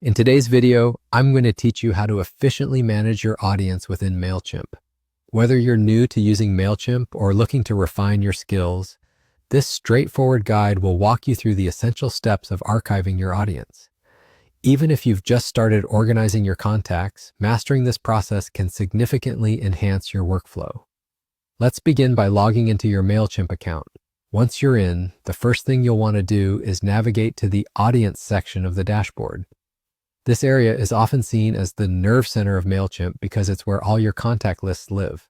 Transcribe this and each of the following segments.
In today's video, I'm going to teach you how to efficiently manage your audience within Mailchimp. Whether you're new to using Mailchimp or looking to refine your skills, this straightforward guide will walk you through the essential steps of archiving your audience. Even if you've just started organizing your contacts, mastering this process can significantly enhance your workflow. Let's begin by logging into your Mailchimp account. Once you're in, the first thing you'll want to do is navigate to the Audience section of the dashboard. This area is often seen as the nerve center of Mailchimp because it's where all your contact lists live.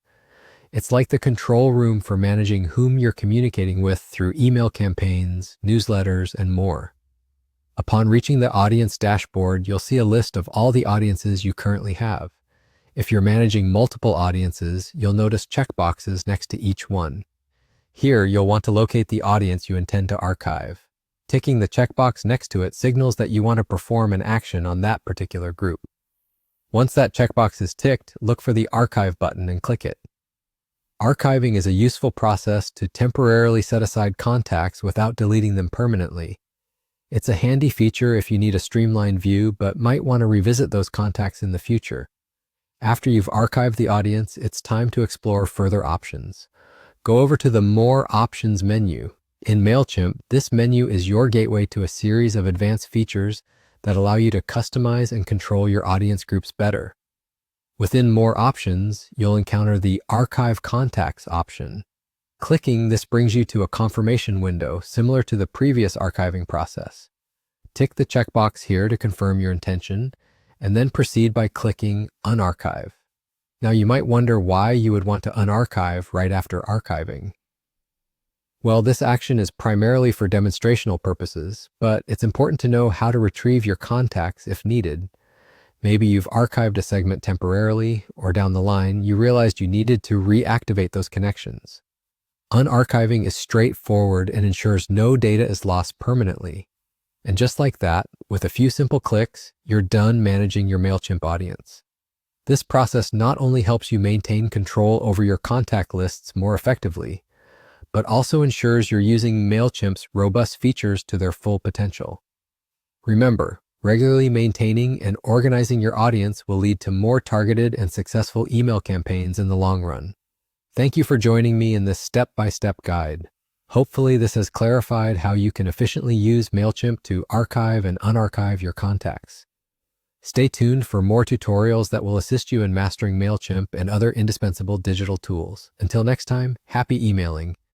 It's like the control room for managing whom you're communicating with through email campaigns, newsletters, and more. Upon reaching the audience dashboard, you'll see a list of all the audiences you currently have. If you're managing multiple audiences, you'll notice checkboxes next to each one. Here, you'll want to locate the audience you intend to archive. Ticking the checkbox next to it signals that you want to perform an action on that particular group. Once that checkbox is ticked, look for the Archive button and click it. Archiving is a useful process to temporarily set aside contacts without deleting them permanently. It's a handy feature if you need a streamlined view but might want to revisit those contacts in the future. After you've archived the audience, it's time to explore further options. Go over to the More Options menu. In Mailchimp, this menu is your gateway to a series of advanced features that allow you to customize and control your audience groups better. Within More Options, you'll encounter the Archive Contacts option. Clicking this brings you to a confirmation window similar to the previous archiving process. Tick the checkbox here to confirm your intention, and then proceed by clicking Unarchive. Now you might wonder why you would want to unarchive right after archiving. Well, this action is primarily for demonstrational purposes, but it's important to know how to retrieve your contacts if needed. Maybe you've archived a segment temporarily, or down the line, you realized you needed to reactivate those connections. Unarchiving is straightforward and ensures no data is lost permanently. And just like that, with a few simple clicks, you're done managing your Mailchimp audience. This process not only helps you maintain control over your contact lists more effectively, but also ensures you're using Mailchimp's robust features to their full potential. Remember, regularly maintaining and organizing your audience will lead to more targeted and successful email campaigns in the long run. Thank you for joining me in this step-by-step guide. Hopefully this has clarified how you can efficiently use Mailchimp to archive and unarchive your contacts. Stay tuned for more tutorials that will assist you in mastering Mailchimp and other indispensable digital tools. Until next time, happy emailing.